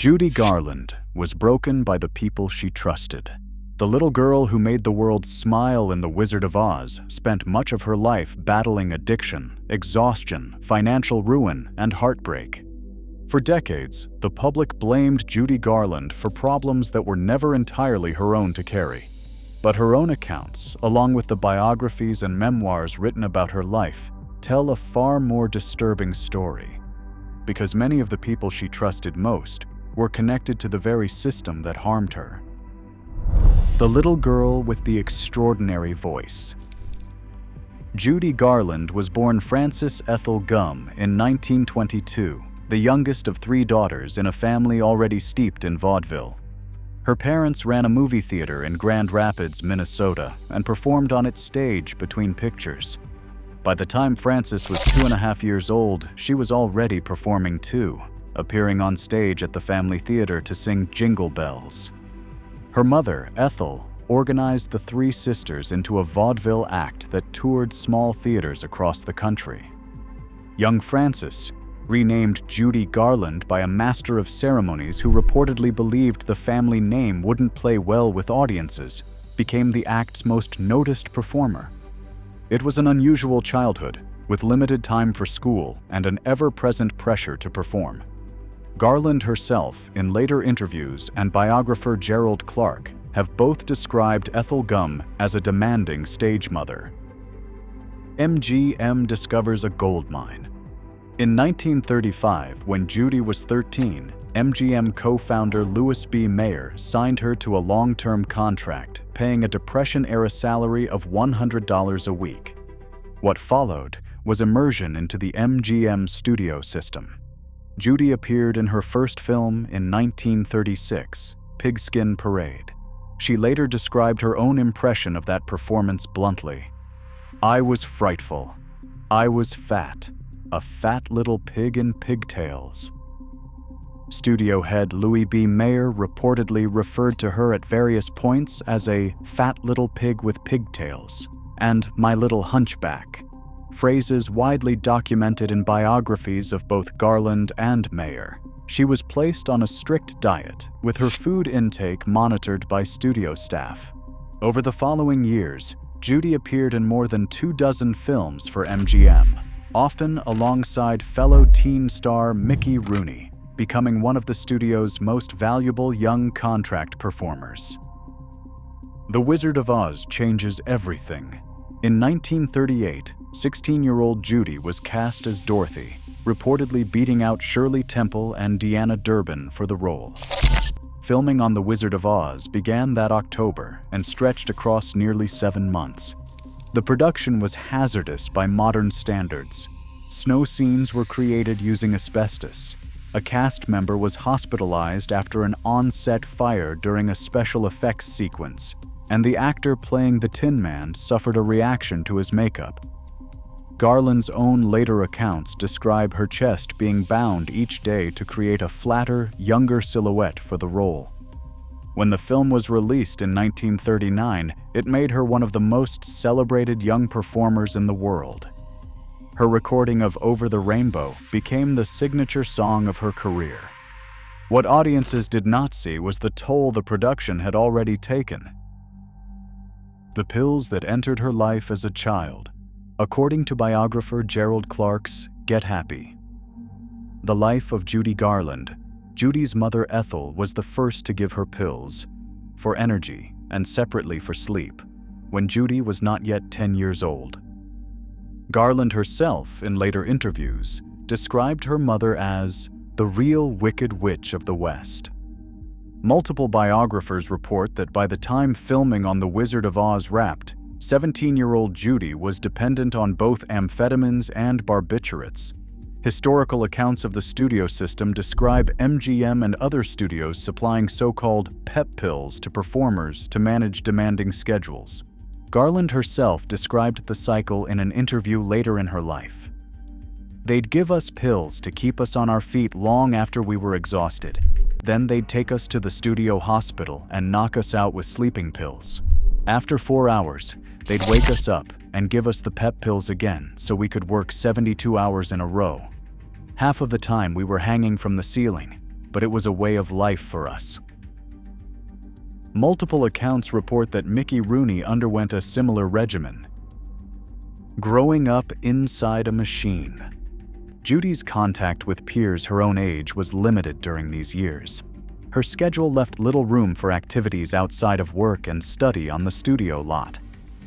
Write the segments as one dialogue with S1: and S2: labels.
S1: Judy Garland was broken by the people she trusted. The little girl who made the world smile in The Wizard of Oz spent much of her life battling addiction, exhaustion, financial ruin, and heartbreak. For decades, the public blamed Judy Garland for problems that were never entirely her own to carry. But her own accounts, along with the biographies and memoirs written about her life, tell a far more disturbing story. Because many of the people she trusted most were connected to the very system that harmed her. The little girl with the extraordinary voice. Judy Garland was born Frances Ethel Gumm in 1922, the youngest of 3 daughters in a family already steeped in vaudeville. Her parents ran a movie theater in Grand Rapids, Minnesota, and performed on its stage between pictures. By the time Frances was 2.5 years old, she was already performing too, appearing on stage at the family theater to sing Jingle Bells. Her mother, Ethel, organized the 3 sisters into a vaudeville act that toured small theaters across the country. Young Frances, renamed Judy Garland by a master of ceremonies who reportedly believed the family name wouldn't play well with audiences, became the act's most noticed performer. It was an unusual childhood, with limited time for school and an ever-present pressure to perform. Garland herself, in later interviews, and biographer Gerald Clark have both described Ethel Gumm as a demanding stage mother. MGM discovers a gold mine. In 1935, when Judy was 13, MGM co-founder Louis B. Mayer signed her to a long-term contract, paying a Depression-era salary of $100 a week. What followed was immersion into the MGM studio system. Judy appeared in her first film in 1936, Pigskin Parade. She later described her own impression of that performance bluntly. "I was frightful. I was fat. A fat little pig in pigtails." Studio head Louis B. Mayer reportedly referred to her at various points as a fat little pig with pigtails and my little hunchback, phrases widely documented in biographies of both Garland and Mayer. She was placed on a strict diet, with her food intake monitored by studio staff. Over the following years, Judy appeared in more than 24 films for MGM, often alongside fellow teen star Mickey Rooney, becoming one of the studio's most valuable young contract performers. The Wizard of Oz changes everything. In 1938, 16-year-old Judy was cast as Dorothy, reportedly beating out Shirley Temple and Deanna Durbin for the role. Filming on The Wizard of Oz began that October and stretched across nearly 7 months. The production was hazardous by modern standards. Snow scenes were created using asbestos. A cast member was hospitalized after an on-set fire during a special effects sequence, and the actor playing the Tin Man suffered a reaction to his makeup. Garland's own later accounts describe her chest being bound each day to create a flatter, younger silhouette for the role. When the film was released in 1939, it made her one of the most celebrated young performers in the world. Her recording of Over the Rainbow became the signature song of her career. What audiences did not see was the toll the production had already taken. The pills that entered her life as a child, according to biographer Gerald Clark's Get Happy. The life of Judy Garland. Judy's mother Ethel was the first to give her pills, for energy and separately for sleep, when Judy was not yet 10 years old. Garland herself, in later interviews, described her mother as the real Wicked Witch of the West. Multiple biographers report that by the time filming on The Wizard of Oz wrapped, 17-year-old Judy was dependent on both amphetamines and barbiturates. Historical accounts of the studio system describe MGM and other studios supplying so-called pep pills to performers to manage demanding schedules. Garland herself described the cycle in an interview later in her life. "They'd give us pills to keep us on our feet long after we were exhausted. Then they'd take us to the studio hospital and knock us out with sleeping pills. After 4 hours, they'd wake us up and give us the pep pills again so we could work 72 hours in a row. Half of the time we were hanging from the ceiling. but it was a way of life for us. Multiple accounts report that Mickey Rooney underwent a similar regimen. Growing up inside a machine. Judy's contact with peers her own age was limited during these years. Her schedule left little room for activities outside of work and study on the studio lot.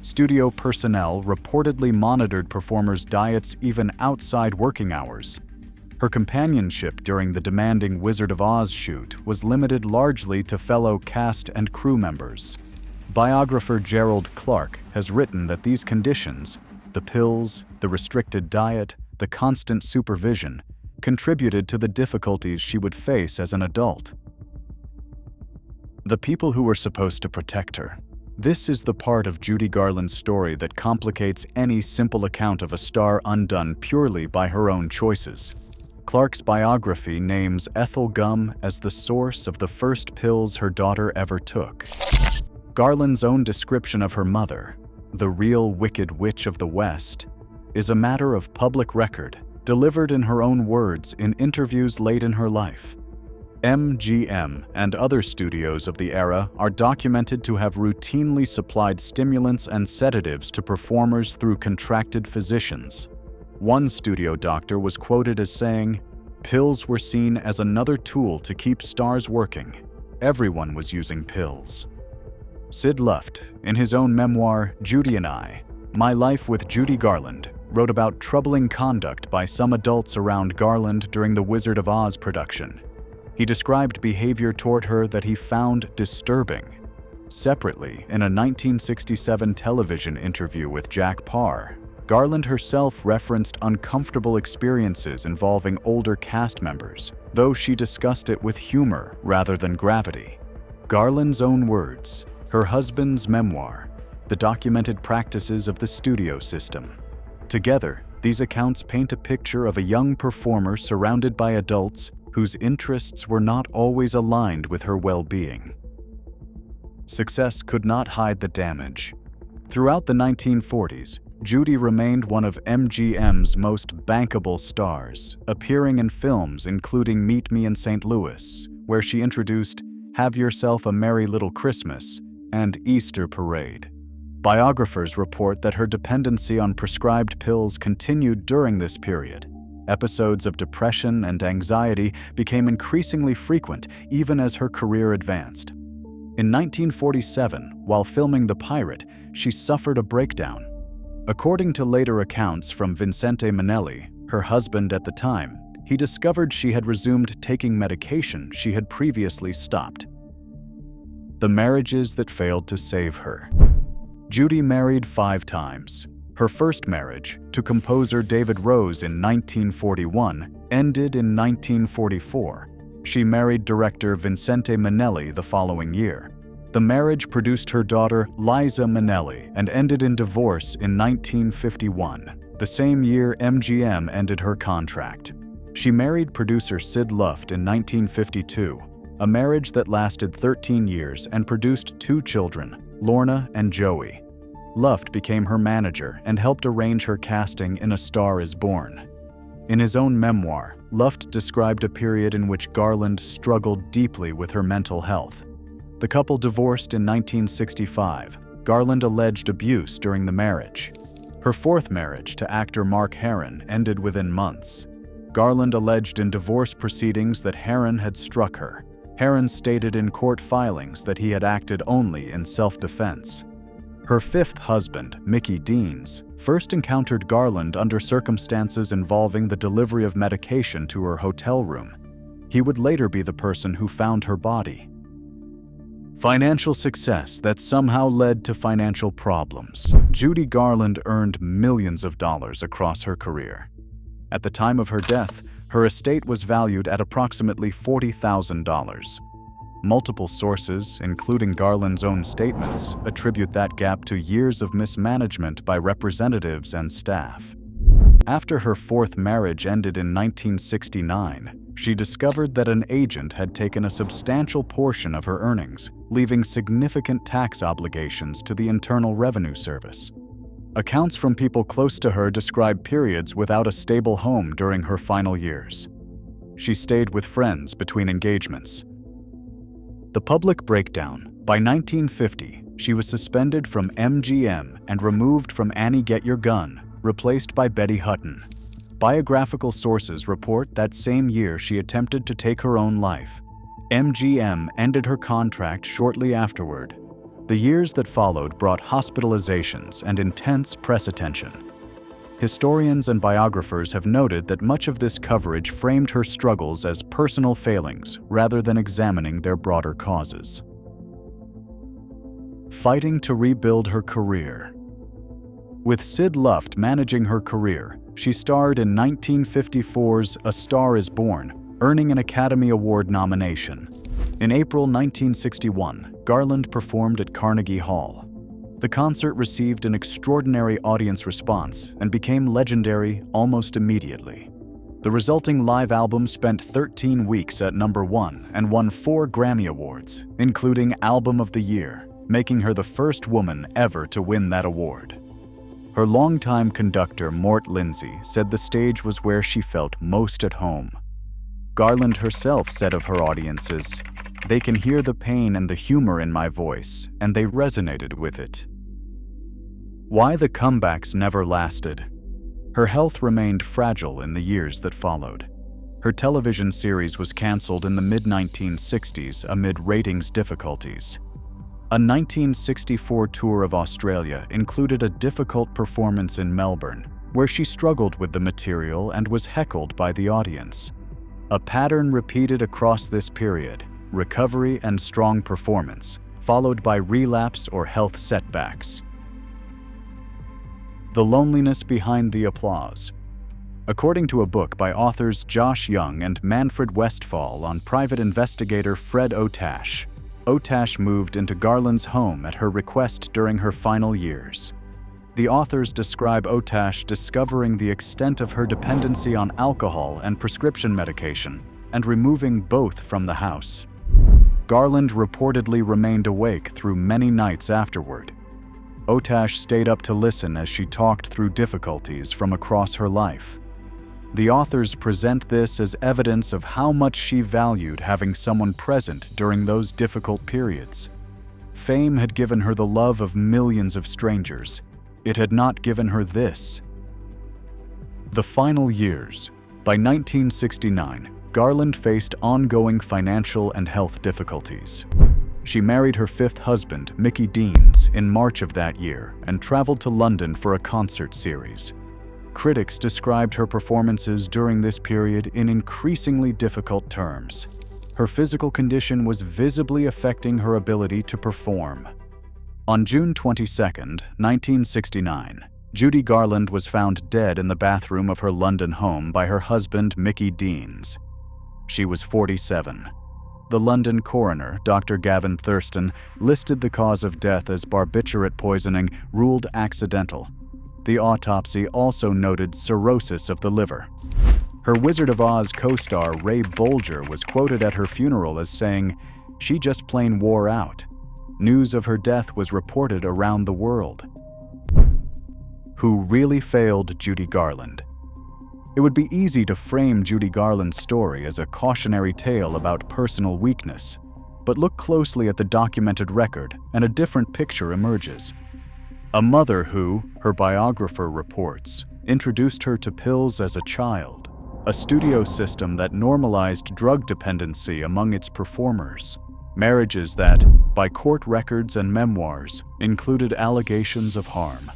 S1: Studio personnel reportedly monitored performers' diets even outside working hours. Her companionship during the demanding Wizard of Oz shoot was limited largely to fellow cast and crew members. Biographer Gerald Clark has written that these conditions, the pills, the restricted diet, the constant supervision, contributed to the difficulties she would face as an adult. The people who were supposed to protect her. This is the part of Judy Garland's story that complicates any simple account of a star undone purely by her own choices. Clark's biography names Ethel Gum as the source of the first pills her daughter ever took. Garland's own description of her mother, the real Wicked Witch of the West, is a matter of public record, delivered in her own words in interviews late in her life. MGM and other studios of the era are documented to have routinely supplied stimulants and sedatives to performers through contracted physicians. One studio doctor was quoted as saying, "Pills were seen as another tool to keep stars working. Everyone was using pills." Sid Luft, in his own memoir, Judy and I, My Life with Judy Garland, wrote about troubling conduct by some adults around Garland during the Wizard of Oz production. He described behavior toward her that he found disturbing. Separately, in a 1967 television interview with Jack Parr, Garland herself referenced uncomfortable experiences involving older cast members, though she discussed it with humor rather than gravity. Garland's own words, her husband's memoir, the documented practices of the studio system. Together, these accounts paint a picture of a young performer surrounded by adults whose interests were not always aligned with her well-being. Success could not hide the damage. Throughout the 1940s, Judy remained one of MGM's most bankable stars, appearing in films including Meet Me in St. Louis, where she introduced Have Yourself a Merry Little Christmas and Easter Parade. Biographers report that her dependency on prescribed pills continued during this period. Episodes of depression and anxiety became increasingly frequent even as her career advanced. In 1947, while filming The Pirate, she suffered a breakdown. According to later accounts from Vincente Minnelli, her husband at the time, he discovered she had resumed taking medication she had previously stopped. The marriages that failed to save her. Judy married 5 times. Her first marriage, to composer David Rose in 1941, ended in 1944. She married director Vincente Minnelli the following year. The marriage produced her daughter Liza Minnelli and ended in divorce in 1951, the same year MGM ended her contract. She married producer Sid Luft in 1952, a marriage that lasted 13 years and produced 2 children, Lorna and Joey. Luft became her manager and helped arrange her casting in A Star is Born. In his own memoir, Luft described a period in which Garland struggled deeply with her mental health. The couple divorced in 1965. Garland alleged abuse during the marriage. Her 4th marriage to actor Mark Herron ended within months. Garland alleged in divorce proceedings that Herron had struck her. Herron stated in court filings that he had acted only in self-defense. Her 5th husband, Mickey Deans, first encountered Garland under circumstances involving the delivery of medication to her hotel room. He would later be the person who found her body. Financial success that somehow led to financial problems. Judy Garland earned millions of dollars across her career. At the time of her death, her estate was valued at approximately $40,000. Multiple sources, including Garland's own statements, attribute that gap to years of mismanagement by representatives and staff. After her 4th marriage ended in 1969, she discovered that an agent had taken a substantial portion of her earnings, leaving significant tax obligations to the Internal Revenue Service. Accounts from people close to her describe periods without a stable home during her final years. she stayed with friends between engagements. The public breakdown. By 1950, she was suspended from MGM and removed from Annie Get Your Gun, replaced by Betty Hutton. Biographical sources report that same year she attempted to take her own life. MGM ended her contract shortly afterward. The years that followed brought hospitalizations and intense press attention. Historians and biographers have noted that much of this coverage framed her struggles as personal failings rather than examining their broader causes. Fighting to rebuild her career. With Sid Luft managing her career, she starred in 1954's A Star is Born, earning an Academy Award nomination. In April 1961, Garland performed at Carnegie Hall. The concert received an extraordinary audience response and became legendary almost immediately. The resulting live album spent 13 weeks at #1 and won 4 Grammy Awards, including Album of the Year, making her the first woman ever to win that award. Her longtime conductor, Mort Lindsay, said the stage was where she felt most at home. Garland herself said of her audiences, "They can hear the pain and the humor in my voice, and they resonated with it." Why the comebacks never lasted. Her health remained fragile in the years that followed. Her television series was canceled in the mid-1960s amid ratings difficulties. A 1964 tour of Australia included a difficult performance in Melbourne, where she struggled with the material and was heckled by the audience. A pattern repeated across this period: recovery and strong performance, followed by relapse or health setbacks. The loneliness behind the applause. According to a book by authors Josh Young and Manfred Westphal on private investigator Fred Otash, Otash moved into Garland's home at her request during her final years. The authors describe Otash discovering the extent of her dependency on alcohol and prescription medication and removing both from the house. Garland reportedly remained awake through many nights afterward. Otash stayed up to listen as she talked through difficulties from across her life. The authors present this as evidence of how much she valued having someone present during those difficult periods. Fame had given her the love of millions of strangers. It had not given her this. The final years. By 1969, Garland faced ongoing financial and health difficulties. She married her 5th husband, Mickey Deans, in March of that year and traveled to London for a concert series. Critics described her performances during this period in increasingly difficult terms. Her physical condition was visibly affecting her ability to perform. On June 22, 1969, Judy Garland was found dead in the bathroom of her London home by her husband, Mickey Deans. She was 47. The London coroner, Dr. Gavin Thurston, listed the cause of death as barbiturate poisoning, ruled accidental. The autopsy also noted cirrhosis of the liver. Her Wizard of Oz co-star Ray Bolger was quoted at her funeral as saying, "She just plain wore out." News of her death was reported around the world. Who really failed Judy Garland? It would be easy to frame Judy Garland's story as a cautionary tale about personal weakness, but look closely at the documented record and a different picture emerges. A mother who, her biographer reports, introduced her to pills as a child, a studio system that normalized drug dependency among its performers, marriages that, by court records and memoirs, included allegations of harm,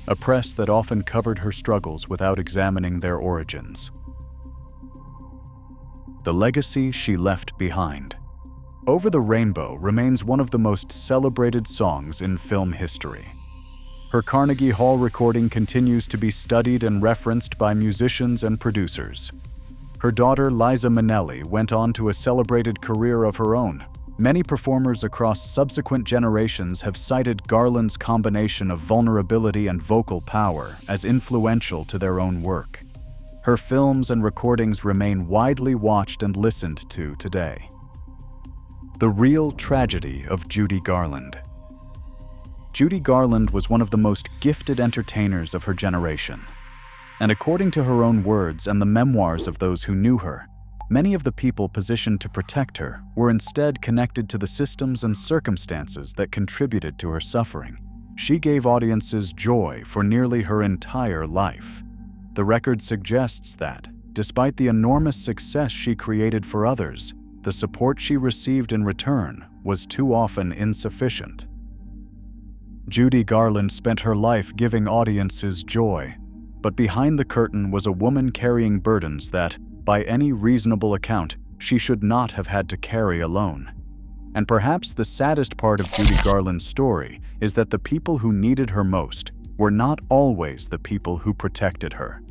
S1: a press that often covered her struggles without examining their origins. The legacy she left behind. Over the Rainbow remains one of the most celebrated songs in film history. Her Carnegie Hall recording continues to be studied and referenced by musicians and producers. Her daughter Liza Minnelli went on to a celebrated career of her own. Many performers across subsequent generations have cited Garland's combination of vulnerability and vocal power as influential to their own work. Her films and recordings remain widely watched and listened to today. The real tragedy of Judy Garland. Judy Garland was one of the most gifted entertainers of her generation. And according to her own words and the memoirs of those who knew her, Many of the people positioned to protect her were instead connected to the systems and circumstances that contributed to her suffering. She gave audiences joy for nearly her entire life. The record suggests that, despite the enormous success she created for others, the support she received in return was too often insufficient. Judy Garland spent her life giving audiences joy, but behind the curtain was a woman carrying burdens that, by any reasonable account, she should not have had to carry alone. And perhaps the saddest part of Judy Garland's story is that the people who needed her most were not always the people who protected her.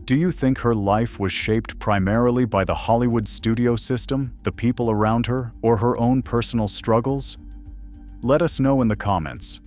S1: Do you think her life was shaped primarily by the Hollywood studio system, the people around her, or her own personal struggles? Let us know in the comments.